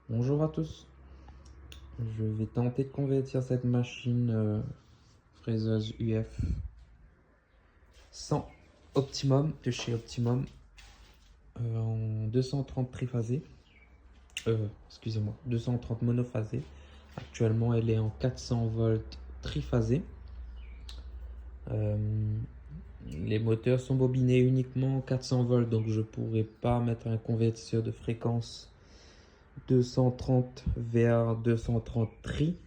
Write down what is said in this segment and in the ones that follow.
Bonjour à tous, je vais tenter de convertir cette machine fraiseuse UF 100 Optimum de chez Optimum en 230 triphasé, excusez-moi, 230 monophasé. Actuellement elle est en 400 volts triphasé. Les moteurs sont bobinés uniquement 400 volts, donc je pourrais pas mettre un convertisseur de fréquence 230 vers 230 tri,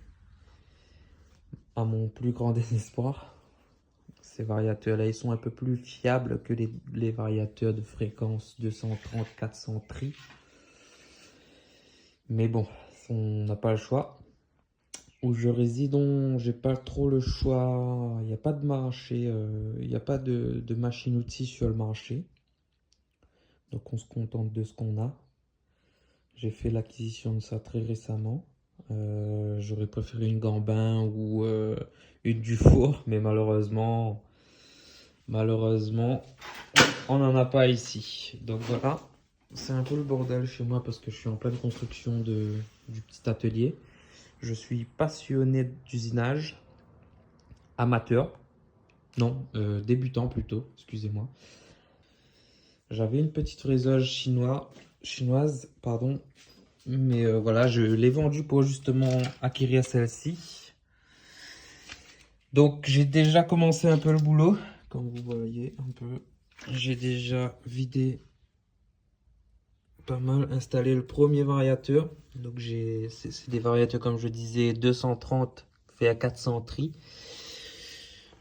à mon plus grand désespoir. Ces variateurs-là, ils sont un peu plus fiables que les variateurs de fréquence 230-400 tri. Mais bon, on n'a pas le choix. Où je réside, j'ai pas trop le choix. Il n'y a pas de marché, il n'y a pas de machine-outil sur le marché. Donc on se contente de ce qu'on a. J'ai fait l'acquisition de ça très récemment. J'aurais préféré une Gambin ou une Dufour, mais malheureusement, on n'en a pas ici. Donc voilà, c'est un peu le bordel chez moi parce que je suis en pleine construction du petit atelier. Je suis passionné d'usinage, amateur, non, débutant plutôt, excusez-moi. J'avais une petite fraiseuse chinoise, pardon, mais voilà, je l'ai vendue pour justement acquérir celle-ci. Donc j'ai déjà commencé un peu le boulot, comme vous voyez un peu. J'ai déjà vidé pas mal, installé le premier variateur. Donc c'est des variateurs, comme je disais, 230 fait à 400 tri.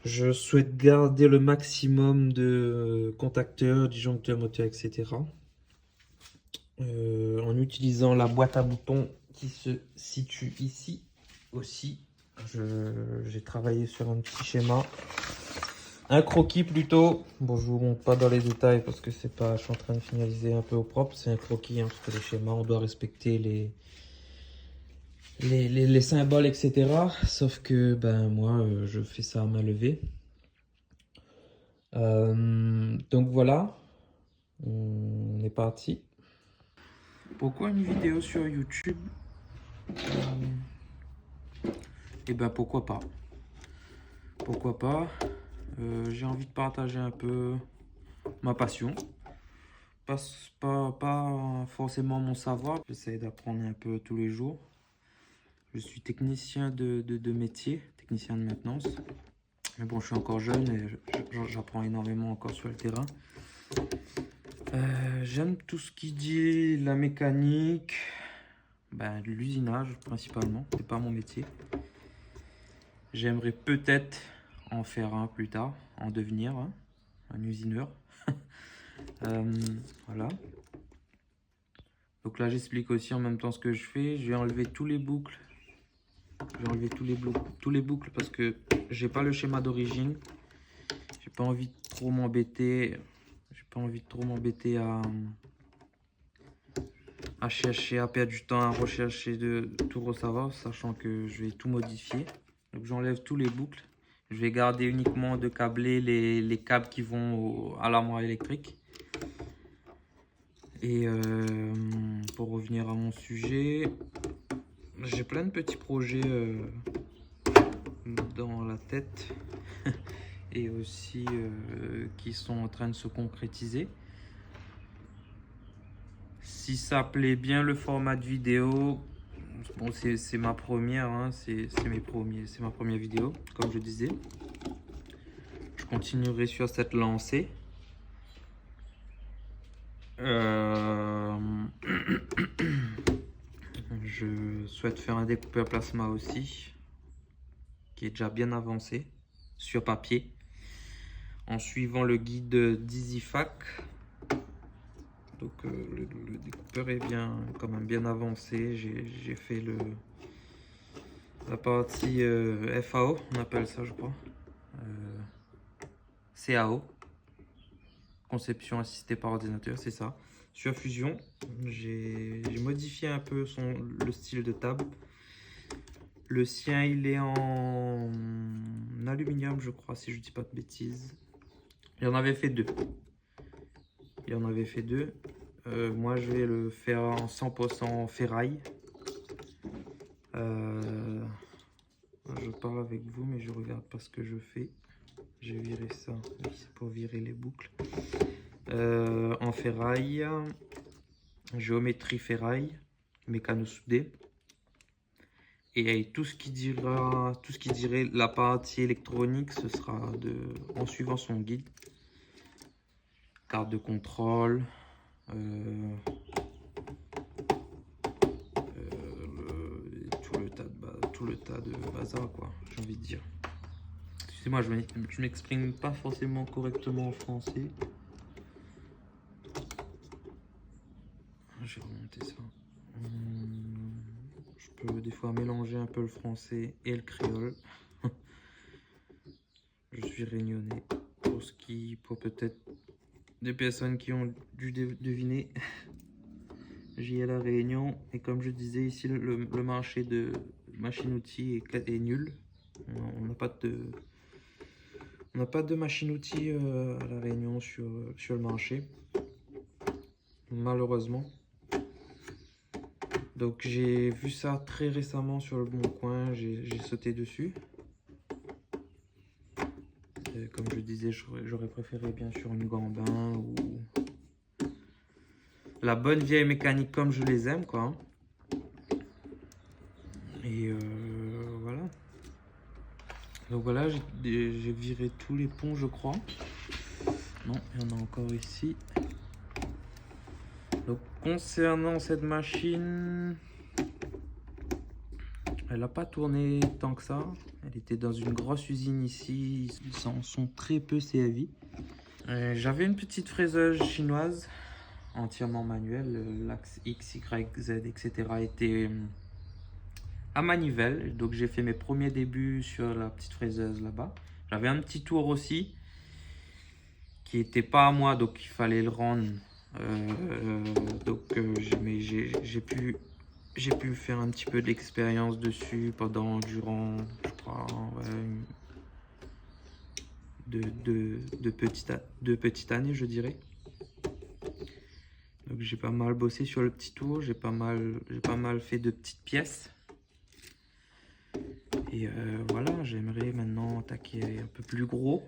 Je souhaite garder le maximum de contacteurs, disjoncteurs, moteurs, etc. En utilisant la boîte à boutons qui se situe ici aussi. J'ai travaillé sur un petit schéma, un croquis plutôt. Bon, je vous montre pas dans les détails parce que c'est pas, je suis en train de finaliser un peu au propre. C'est un croquis, hein, parce que les schémas, on doit respecter les symboles, etc. Sauf que ben moi, je fais ça à main levée. Donc voilà, on est parti. Pourquoi une vidéo sur YouTube? Et ben pourquoi pas? Pourquoi pas? J'ai envie de partager un peu ma passion. Pas forcément mon savoir. J'essaie d'apprendre un peu tous les jours. Je suis technicien de métier, technicien de maintenance. Mais bon, je suis encore jeune et j'apprends énormément encore sur le terrain. J'aime tout ce qui dit la mécanique, ben, l'usinage principalement. C'est pas mon métier. J'aimerais peut-être en faire un plus tard, en devenir un usineur. Voilà. Donc là, j'explique aussi en même temps ce que je fais. Je vais enlever tous les boucles. Je vais enlever tous les boucles parce que j'ai pas le schéma d'origine. J'ai pas envie de trop m'embêter. J'ai pas envie de trop m'embêter à chercher, à perdre du temps, à rechercher de tout ressavoir, sachant que je vais tout modifier. Donc j'enlève tous les boucles. Je vais garder uniquement de câbler les câbles qui vont à l'armoire électrique. Et pour revenir à mon sujet, j'ai plein de petits projets dans la tête et aussi qui sont en train de se concrétiser. Si ça plaît bien le format de vidéo, bon, c'est ma première, hein, c'est ma première vidéo, comme je disais. Je continuerai sur cette lancée. Je souhaite faire un découpeur plasma aussi, qui est déjà bien avancé sur papier, en suivant le guide d'EasyFac. Donc le découpeur est quand même bien avancé. J'ai fait la partie FAO, on appelle ça, je crois. CAO, conception assistée par ordinateur, c'est ça. Sur Fusion, j'ai modifié un peu le style de table. Le sien, il est en aluminium, je crois, si je dis pas de bêtises. Il en avait fait deux. Moi, je vais le faire en 100% ferraille. Je parle avec vous, mais je regarde pas ce que je fais. J'ai viré ça, oui, c'est pour virer les boucles. En ferraille, géométrie ferraille, mécano soudé. Et tout ce qui dirait la partie électronique, ce sera en suivant son guide. Carte de contrôle, tout le tas de bazar, quoi, j'ai envie de dire. Excusez-moi, je m'exprime pas forcément correctement en français. J'ai remonté ça. Je peux des fois mélanger un peu le français et le créole. Je suis réunionnais. Pour peut-être des personnes qui ont dû deviner, j'y ai à la Réunion. Et comme je disais ici, le marché de machines-outils est nul. On n'a pas de machine-outils à la Réunion sur le marché, malheureusement. Donc j'ai vu ça très récemment sur le Bon Coin, j'ai sauté dessus. Comme je disais, j'aurais préféré bien sûr une Gambin ou la bonne vieille mécanique comme je les aime, quoi. Et voilà. Donc voilà, j'ai viré tous les ponts, je crois. Non, il y en a encore ici. Donc concernant cette machine, elle n'a pas tourné tant que ça. Elle était dans une grosse usine ici. Ils en sont très peu servis. J'avais une petite fraiseuse chinoise entièrement manuelle. L'axe X, Y, Z, etc. était à manivelle. Donc j'ai fait mes premiers débuts sur la petite fraiseuse là-bas. J'avais un petit tour aussi qui n'était pas à moi, donc il fallait le rendre. J'ai pu faire un petit peu d'expérience dessus durant, je crois, ouais, de petites années, je dirais. Donc j'ai pas mal bossé sur le petit tour, j'ai pas mal fait de petites pièces. Et voilà, j'aimerais maintenant attaquer un peu plus gros,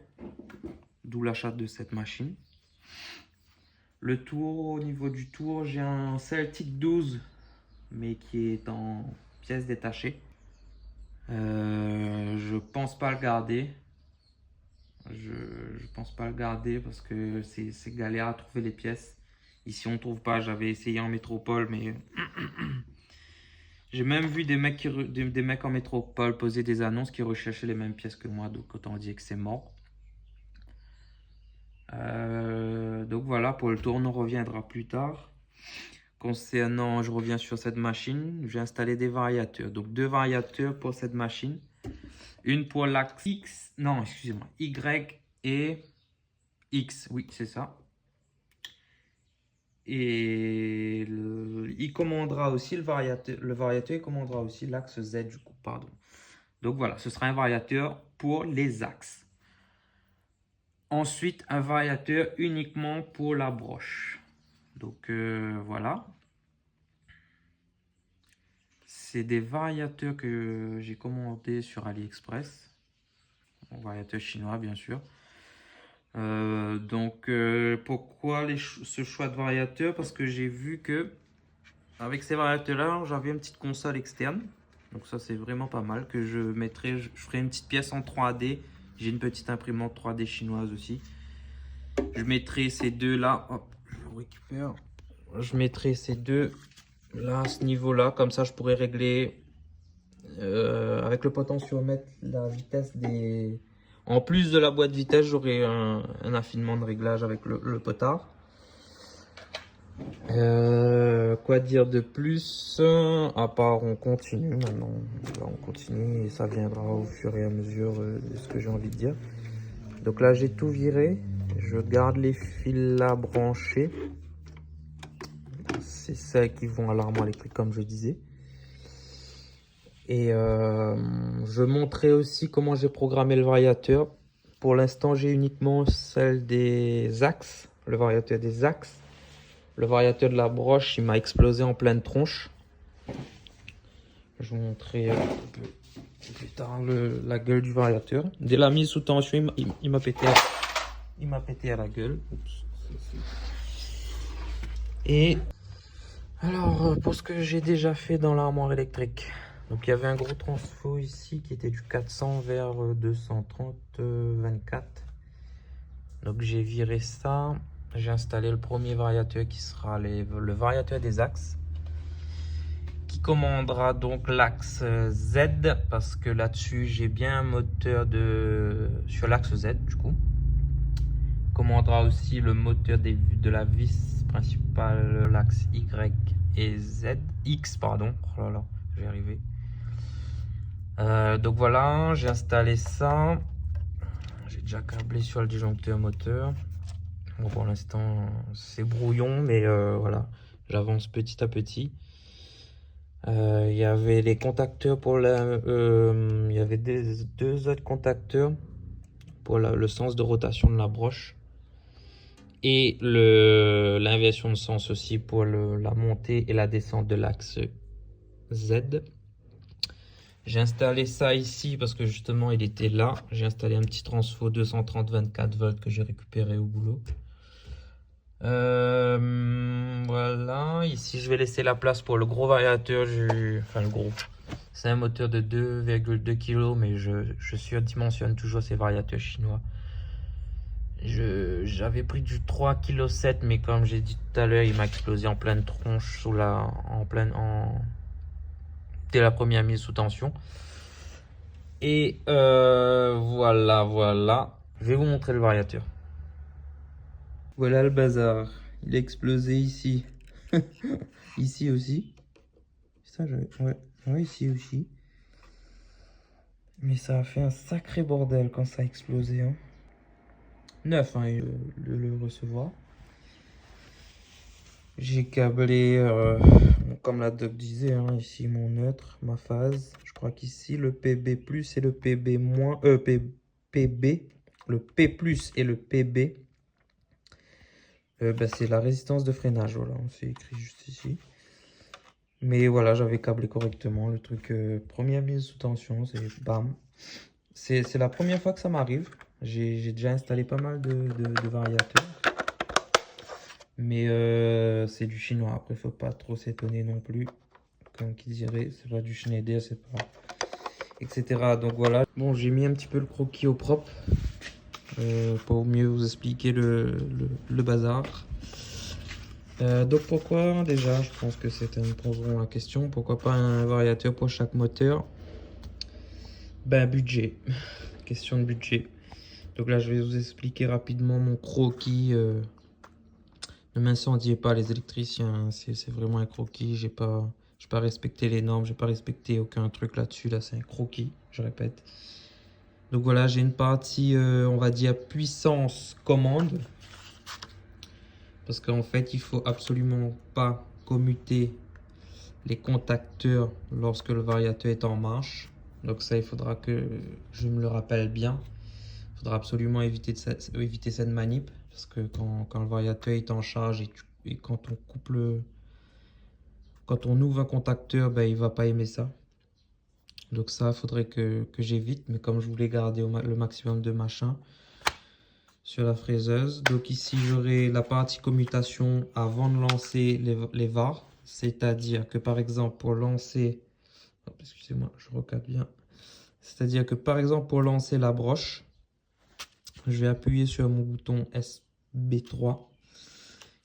d'où l'achat de cette machine. Le tour, au niveau du tour, j'ai un Celtic 12, mais qui est en pièces détachées. Je pense pas le garder. Je pense pas le garder parce que c'est galère à trouver les pièces. Ici on trouve pas, j'avais essayé en métropole, mais j'ai même vu des mecs en métropole poser des annonces qui recherchaient les mêmes pièces que moi, donc autant dire que c'est mort. Donc voilà, pour le tour, on en reviendra plus tard. Concernant, je reviens sur cette machine, j'ai installé des variateurs. Donc 2 variateurs pour cette machine. Une pour l'axe X, non, excusez-moi, Y et X, oui, c'est ça. Et il commandera aussi le variateur, il commandera aussi l'axe Z du coup, pardon. Donc voilà, ce sera un variateur pour les axes. Ensuite, un variateur uniquement pour la broche. Donc voilà. C'est des variateurs que j'ai commandés sur AliExpress. Un variateur chinois, bien sûr. Pourquoi ce choix de variateur? Parce que j'ai vu que avec ces variateurs-là, j'avais une petite console externe. Donc ça, c'est vraiment pas mal. Que je ferai une petite pièce en 3D. J'ai une petite imprimante 3D chinoise aussi. Je mettrai ces deux-là. Hop, je récupère. Je mettrai ces deux là à ce niveau-là. Comme ça, je pourrais régler avec le potentiomètre la vitesse des... En plus de la boîte vitesse, j'aurai un affinement de réglage avec le potard. Quoi dire de plus? À part on continue maintenant. Là, on continue et ça viendra au fur et à mesure de ce que j'ai envie de dire. Donc là, j'ai tout viré. Je garde les fils là branchés. C'est celles qui vont à l'armoire électrique comme je disais. Et je montrerai aussi comment j'ai programmé le variateur. Pour l'instant, j'ai uniquement celle des axes, le variateur des axes. Le variateur de la broche, il m'a explosé en pleine tronche. Je vais vous montrer un peu plus tard la gueule du variateur. Dès la mise sous tension, il m'a pété, à la gueule. Oups. Et alors, pour ce que j'ai déjà fait dans l'armoire électrique. Donc il y avait un gros transfo ici qui était du 400 vers 230 24. Donc j'ai viré ça. J'ai installé le premier variateur qui sera le variateur des axes, qui commandera donc l'axe Z, parce que là-dessus j'ai bien un moteur sur l'axe Z du coup. Commandera aussi le moteur de la vis principale, l'axe Y et Z, X pardon. Oh là là, je vais y arriver. Donc voilà, j'ai installé ça. J'ai déjà câblé sur le disjoncteur moteur. Bon, pour l'instant c'est brouillon, mais voilà, j'avance petit à petit. Il y avait les contacteurs pour il y avait deux autres contacteurs pour le sens de rotation de la broche, et l'inversion de sens aussi pour la montée et la descente de l'axe Z. J'ai installé ça ici parce que justement il était là. J'ai installé un petit transfo 230 24 volts que j'ai récupéré au boulot. Voilà, ici je vais laisser la place pour le gros variateur. Enfin, le gros, c'est un moteur de 2,2 kg, mais je surdimensionne toujours ces variateurs chinois. J'avais pris du 3,7 kg, mais comme j'ai dit tout à l'heure, il m'a explosé en pleine tronche dès la première mise sous tension. Et voilà. Je vais vous montrer le variateur. Voilà le bazar. Il a explosé ici. Ici aussi. Ça, ouais, ici aussi. Mais ça a fait un sacré bordel quand ça a explosé. Hein. Neuf, hein, le recevoir. J'ai câblé, comme la doc disait, hein, ici mon neutre, ma phase. Je crois qu'ici le PB plus et le PB moins, PB, le P plus et le PB, bah, c'est la résistance de freinage. Voilà, c'est écrit juste ici. Mais voilà, j'avais câblé correctement le truc. Première mise sous tension, c'est bam. C'est la première fois que ça m'arrive. J'ai déjà installé pas mal de variateurs. Mais c'est du chinois. Après, faut pas trop s'étonner non plus. Comme qui dirait, c'est pas du Schneider, c'est pas... etc. Donc voilà. Bon, j'ai mis un petit peu le croquis au propre. Pour mieux vous expliquer le bazar. Donc pourquoi déjà, je pense que c'était une poseront la question, pourquoi pas un variateur pour chaque moteur? Ben budget, question de budget. Donc là je vais vous expliquer rapidement mon croquis. Ne m'incendiez pas les électriciens, hein. C'est vraiment un croquis. J'ai pas respecté les normes, j'ai pas respecté aucun truc là-dessus. Là c'est un croquis, je répète. Donc voilà, j'ai une partie, on va dire puissance commande. Parce qu'en fait, il faut absolument pas commuter les contacteurs lorsque le variateur est en marche. Donc ça, il faudra que je me le rappelle bien. Il faudra absolument éviter cette manip. Parce que quand le variateur est en charge et quand on coupe quand on ouvre un contacteur, ben, il va pas aimer ça. Donc ça, il faudrait que j'évite. Mais comme je voulais garder le maximum de machin sur la fraiseuse. Donc ici, j'aurai la partie commutation avant de lancer les VAR. C'est-à-dire que par exemple, pour lancer... excusez-moi, je recadre bien. C'est-à-dire que par exemple, pour lancer la broche, je vais appuyer sur mon bouton SB3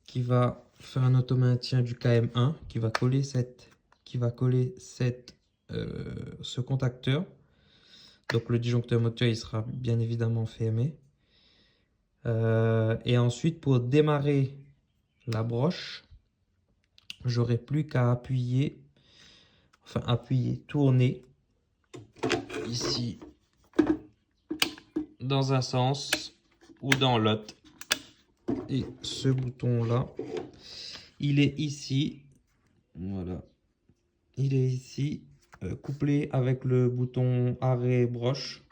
qui va faire un automaintien du KM1 qui va coller ce contacteur. Donc le disjoncteur moteur, il sera bien évidemment fermé. Et ensuite, pour démarrer la broche, j'aurai plus qu'à appuyer, tourner ici dans un sens ou dans l'autre. Et ce bouton là, il est ici, voilà, il est ici, couplé avec le bouton arrêt broche.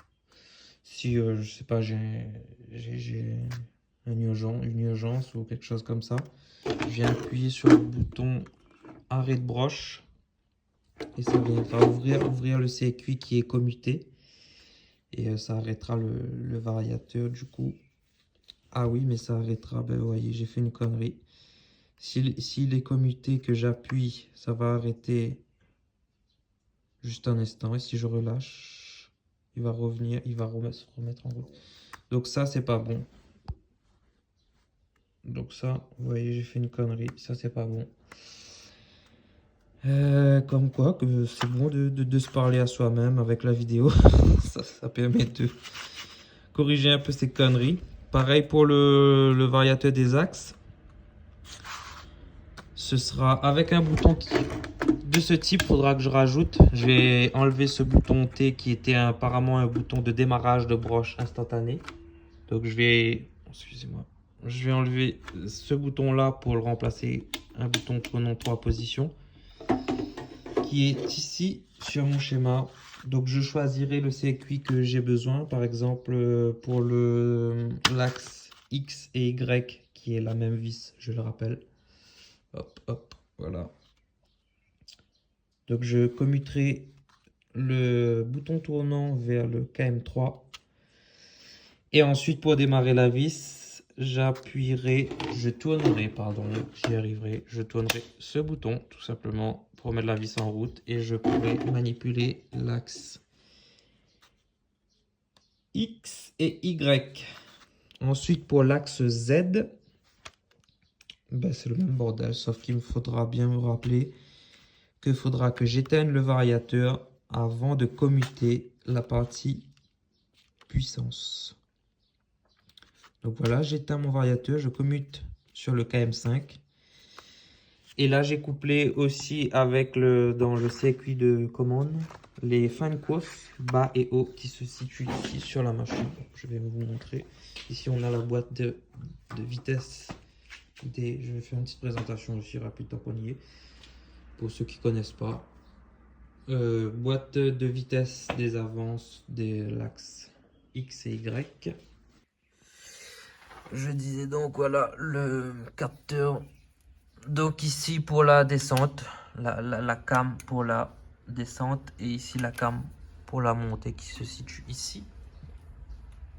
Si je sais pas, j'ai une urgence ou quelque chose comme ça, je viens appuyer sur le bouton arrêt de broche Et ça viendra ouvrir le circuit qui est commuté. Et ça arrêtera le variateur du coup. Ah oui, mais ça arrêtera. Ben vous voyez, j'ai fait une connerie. S'il est commuté, que j'appuie, ça va arrêter juste un instant. Et si je relâche, il va revenir, il va se remettre en route. Donc ça, c'est pas bon. Donc ça, vous voyez, j'ai fait une connerie. Ça, c'est pas bon. Comme quoi, que c'est bon de se parler à soi-même avec la vidéo. Ça permet de corriger un peu ces conneries. Pareil pour le variateur des axes. Ce sera avec un bouton de ce type. Faudra que je rajoute. Je vais enlever ce bouton T qui était apparemment un bouton de démarrage de broche instantané. Donc je vais... Excusez-moi. Je vais enlever ce bouton-là pour le remplacer un bouton tournant 3 positions qui est ici sur mon schéma. Donc je choisirai le circuit que j'ai besoin, par exemple pour l'axe X et Y qui est la même vis, je le rappelle. Hop, hop, voilà. Donc je commuterai le bouton tournant vers le KM3. Et ensuite pour démarrer la vis, je tournerai, pardon, j'y arriverai, je tournerai ce bouton tout simplement pour mettre la vis en route et je pourrai manipuler l'axe X et Y. Ensuite pour l'axe Z, ben, c'est le même bordel, sauf qu'il me faudra bien me rappeler qu'il faudra que j'éteigne le variateur avant de commuter la partie puissance. Donc voilà, j'éteins mon variateur, je commute sur le KM5. Et là, j'ai couplé aussi avec dans le circuit de commande les fins de coiffe bas et haut qui se situent ici sur la machine. Je vais vous montrer. Ici, on a la boîte de vitesse. Je vais faire une petite présentation aussi rapide tant qu'on y est. Pour ceux qui ne connaissent pas. Boîte de vitesse des avances de l'axe X et Y. Je disais donc, voilà, le capteur. Donc ici pour la descente, la cam pour la descente et ici la cam pour la montée qui se situe ici.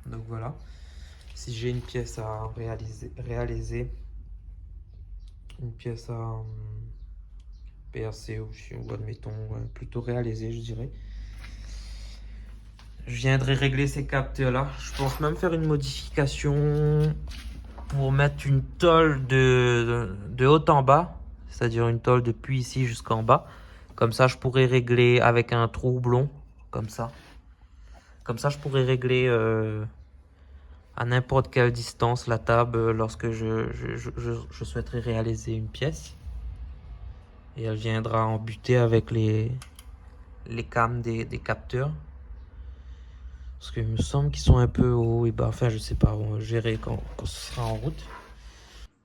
Donc voilà, si j'ai une pièce à réaliser une pièce à percer ou admettons plutôt réaliser je dirais, je viendrai régler ces capteurs là. Je pense même faire une modification pour mettre une tôle de haut en bas, c'est-à-dire une tôle depuis ici jusqu'en bas. Comme ça, je pourrais régler avec un trou houblon, comme ça. Comme ça, je pourrais régler à n'importe quelle distance la table lorsque je souhaiterais réaliser une pièce. Et elle viendra en butée avec les cams des capteurs. Parce qu'il me semble qu'ils sont un peu hauts et bas. Enfin, je sais pas, on va gérer quand ce sera en route.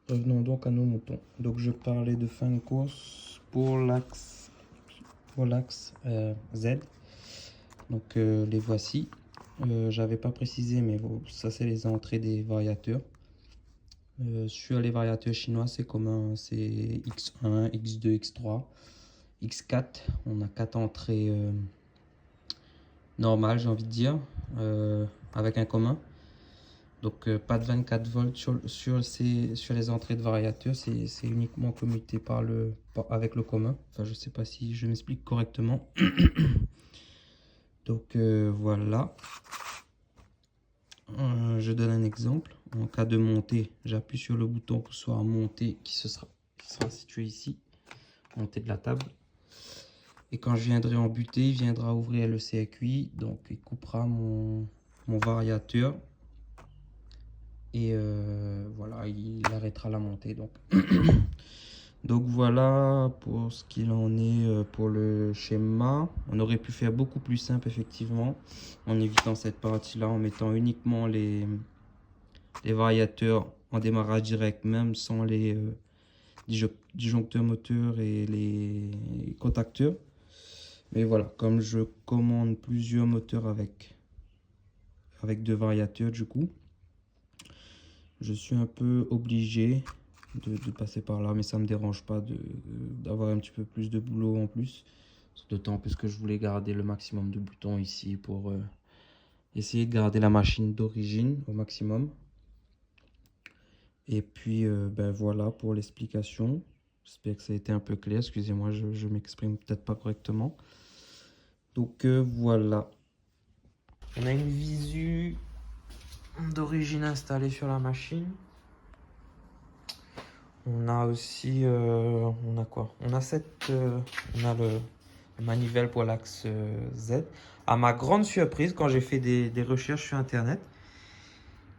Revenons donc à nos moutons. Donc je parlais de fin de course pour l'axe Z. Donc les voici. J'avais pas précisé, mais bon, ça c'est les entrées des variateurs. Sur les variateurs chinois, c'est commun, c'est X1, X2, X3, X4. On a 4 entrées normales, j'ai envie de dire, avec un commun. Donc pas de 24 volts sur les entrées de variateur, c'est uniquement commuté avec le commun. Enfin, je sais pas si je m'explique correctement. Donc voilà. Je donne un exemple. En cas de montée, j'appuie sur le bouton pour soit monter qui sera situé ici, montée de la table. Et quand je viendrai en butée, il viendra ouvrir le circuit, donc il coupera mon variateur. Et voilà, il arrêtera la montée. Donc voilà pour ce qu'il en est pour le schéma. On aurait pu faire beaucoup plus simple effectivement, en évitant cette partie là, en mettant uniquement les variateurs en démarrage direct, même sans les disjoncteurs moteurs et les contacteurs. Mais voilà, comme je commande plusieurs moteurs avec deux variateurs du coup, je suis un peu obligé de passer par là, mais ça me dérange pas d'avoir un petit peu plus de boulot en plus, D'autant plus que je voulais garder le maximum de boutons ici pour essayer de garder la machine d'origine au maximum. Et puis, ben voilà pour l'explication. J'espère que ça a été un peu clair. Excusez-moi, je m'exprime peut-être pas correctement. Donc, voilà. On a une visu d'origine installée sur la machine. On a aussi... on a quoi? On a on a le manivelle pour l'axe Z. À ma grande surprise, quand j'ai fait des recherches sur Internet,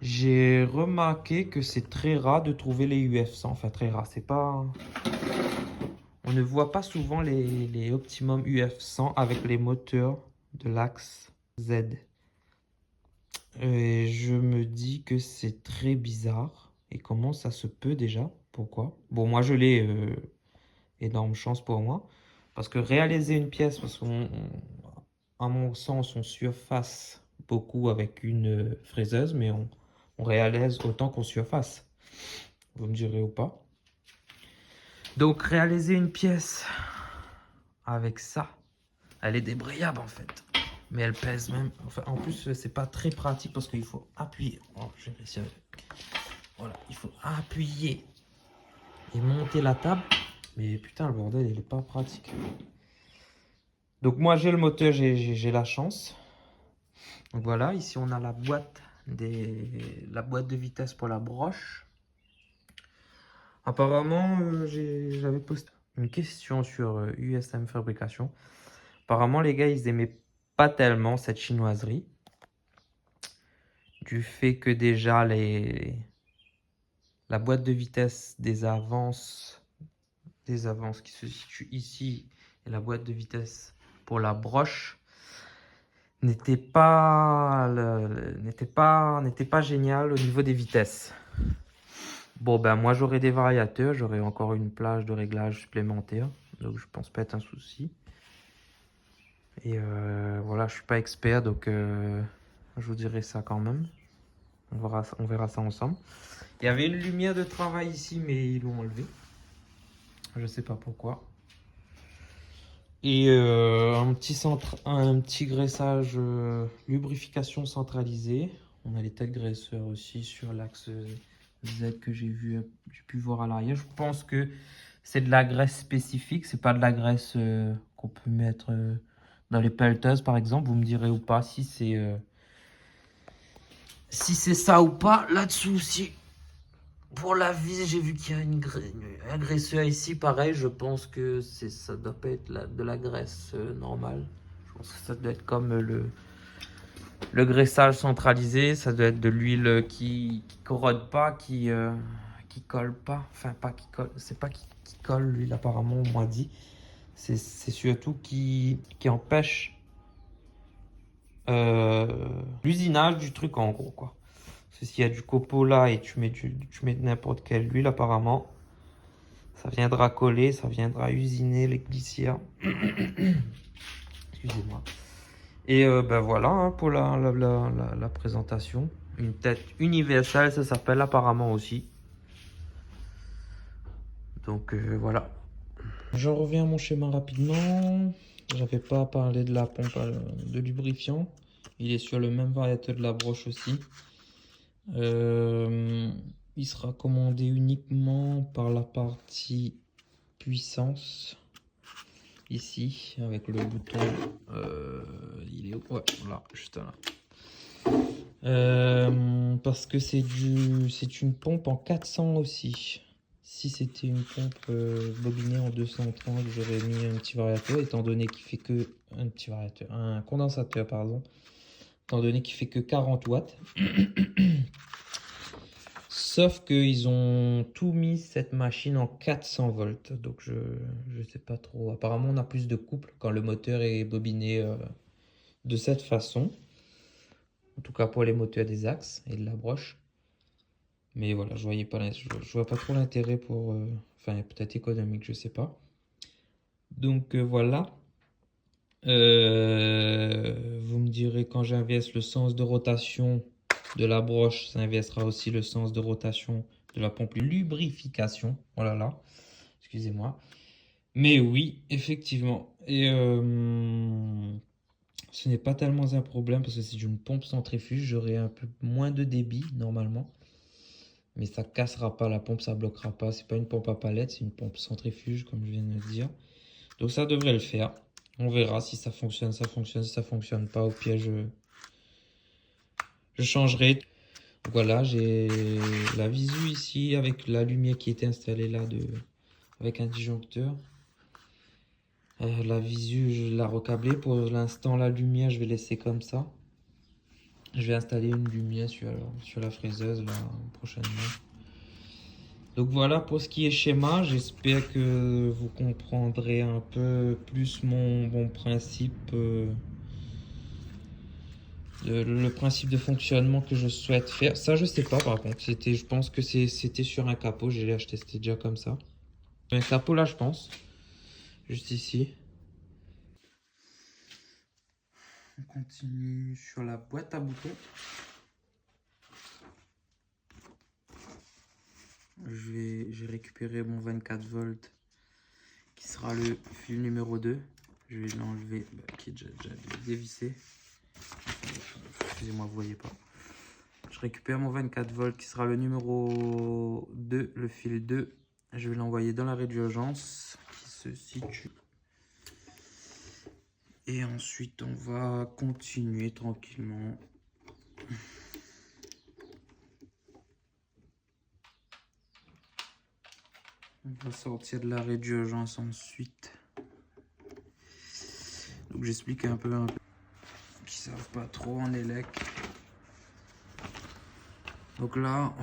j'ai remarqué que c'est très rare de trouver les UF100. Enfin, très rare. C'est pas... On ne voit pas souvent les Optimum UF100 avec les moteurs de l'axe Z. Et je me dis que c'est très bizarre. Et comment ça se peut déjà? Pourquoi? Bon, moi, je l'ai... énorme chance pour moi. Parce que réaliser une pièce, parce à mon sens, on surface beaucoup avec une fraiseuse, mais on réalise autant qu'on surface. Vous me direz ou pas. Donc, réaliser une pièce avec ça, elle est débrayable en fait. Mais elle pèse même. Enfin, en plus, c'est pas très pratique parce qu'il faut appuyer. Oh, j'ai réussi avec. Voilà, il faut appuyer et monter la table. Mais putain, le bordel, il est pas pratique. Donc moi j'ai le moteur, j'ai la chance. Donc voilà, ici on a la boîte de vitesse pour la broche. Apparemment, j'avais posté une question sur USM Fabrication. Apparemment les gars ils aimaient pas tellement cette chinoiserie. Du fait que déjà la boîte de vitesse des avances qui se situe ici et la boîte de vitesse pour la broche n'était pas génial au niveau des vitesses. Bon ben moi j'aurai des variateurs, j'aurai encore une plage de réglage supplémentaire, donc je pense pas être un souci. Et voilà, je suis pas expert, donc je vous dirai ça quand même. On verra ça ensemble. Il y avait une lumière de travail ici, mais ils l'ont enlevée. Je sais pas pourquoi. Et un petit graissage lubrification centralisée. On a les têtes graisseurs aussi sur l'axe Z que j'ai pu voir à l'arrière. Je pense que c'est de la graisse spécifique, c'est pas de la graisse qu'on peut mettre dans les pelleteuses par exemple. Vous me direz ou pas si c'est ça ou pas là-dessous aussi. Pour la vis, j'ai vu qu'il y a un graisseur ici, pareil, je pense que ça doit pas être de la graisse normale. Je pense que ça doit être comme le graissage centralisé, ça doit être de l'huile qui corrode pas, qui colle pas. Enfin, pas qui colle, c'est pas qui colle l'huile apparemment, on m'a dit. C'est surtout qui empêche l'usinage du truc en gros, quoi. Parce que s'il y a du copeaux là et tu mets n'importe quelle huile, apparemment, ça viendra coller, ça viendra usiner les glissières. Excusez-moi. Et ben voilà hein, pour la présentation. Une tête universelle, ça s'appelle apparemment aussi. Donc voilà. Je reviens à mon schéma rapidement. J'avais pas parlé de la pompe de lubrifiant. Il est sur le même variateur de la broche aussi. Il sera commandé uniquement par la partie puissance. Ici, avec le bouton. Il est où? Ouais, là, juste là. Parce que c'est une pompe en 400 aussi. Si c'était une pompe bobinée en 230, j'aurais mis un petit variateur, étant donné qu'il fait que un condensateur, pardon, étant donné qu'il fait que 40 watts. Sauf qu'ils ont tout mis cette machine en 400 volts, donc je sais pas trop. Apparemment, on a plus de couple quand le moteur est bobiné de cette façon. En tout cas pour les moteurs des axes et de la broche. Mais voilà, je vois pas trop l'intérêt pour... enfin, peut-être économique, je sais pas. Donc voilà. Vous me direz quand j'inverse le sens de rotation de la broche, ça inversera aussi le sens de rotation de la pompe lubrification. Oh là là, excusez-moi. Mais oui, effectivement. Et ce n'est pas tellement un problème parce que c'est une pompe centrifuge, j'aurai un peu moins de débit normalement. Mais ça cassera pas la pompe, ça bloquera pas. C'est pas une pompe à palette, c'est une pompe centrifuge comme je viens de le dire. Donc ça devrait le faire. On verra si ça fonctionne, ça fonctionne. Si ça fonctionne pas, au pire je changerai. Voilà, j'ai la visu ici avec la lumière qui était installée là avec un disjoncteur. La visu, je l'ai recablée. Pour l'instant, la lumière, je vais laisser comme ça. Je vais installer une lumière sur la fraiseuse là, prochainement. Donc voilà pour ce qui est schéma. J'espère que vous comprendrez un peu plus mon principe, le principe de fonctionnement que je souhaite faire. Ça, je sais pas par contre. Je pense que c'était sur un capot. J'ai acheté, c'était déjà comme ça. Un capot là, je pense. Juste ici. On continue sur la boîte à boutons. J'ai récupéré mon 24 volts qui sera le fil numéro 2. Je vais l'enlever, qui est déjà dévissé. Excusez-moi, vous voyez pas. Je récupère mon 24 volts qui sera le numéro 2, le fil 2. Je vais l'envoyer dans l'arrêt d'urgence qui se situe. Et ensuite, on va continuer tranquillement. On va sortir de l'arrêt d'urgence ensuite. Donc j'explique un peu qui savent pas trop en élec. Donc là,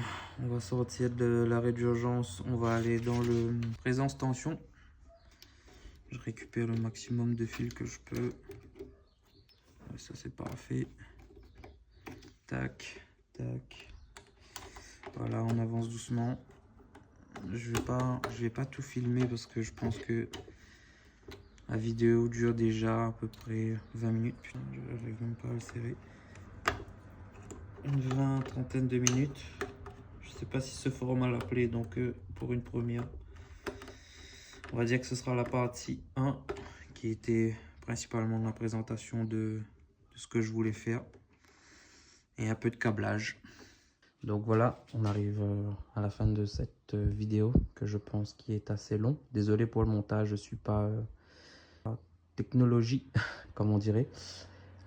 on va sortir de l'arrêt d'urgence, on va aller dans le présence tension. Je récupère le maximum de fils que je peux. Ça c'est parfait. Tac, tac. Voilà, on avance doucement. Je vais pas tout filmer parce que je pense que la vidéo dure déjà à peu près 20 minutes. Putain, je n'arrive même pas à le serrer. Une trentaine de minutes. Je sais pas si ce format l'appelait, donc pour une première, on va dire que ce sera la partie 1 qui était principalement la présentation de ce que je voulais faire et un peu de câblage. Donc voilà, on arrive à la fin de cette vidéo que je pense qui est assez long. Désolé pour le montage, je suis pas technologie comme on dirait.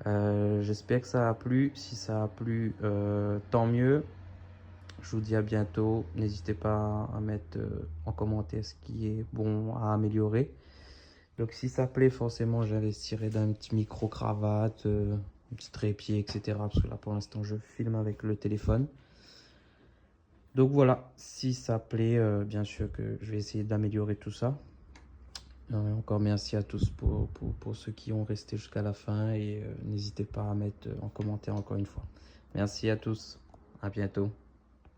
J'espère que ça a plu. Si ça a plu, tant mieux. Je vous dis à bientôt. N'hésitez pas à mettre en commentaire ce qui est bon à améliorer. Donc si ça plaît, forcément j'investirai dans un petit micro-cravate, un petit trépied, etc. Parce que là pour l'instant je filme avec le téléphone. Donc voilà, si ça plaît, bien sûr que je vais essayer d'améliorer tout ça. Encore merci à tous pour ceux qui ont resté jusqu'à la fin et n'hésitez pas à mettre en commentaire encore une fois. Merci à tous, à bientôt.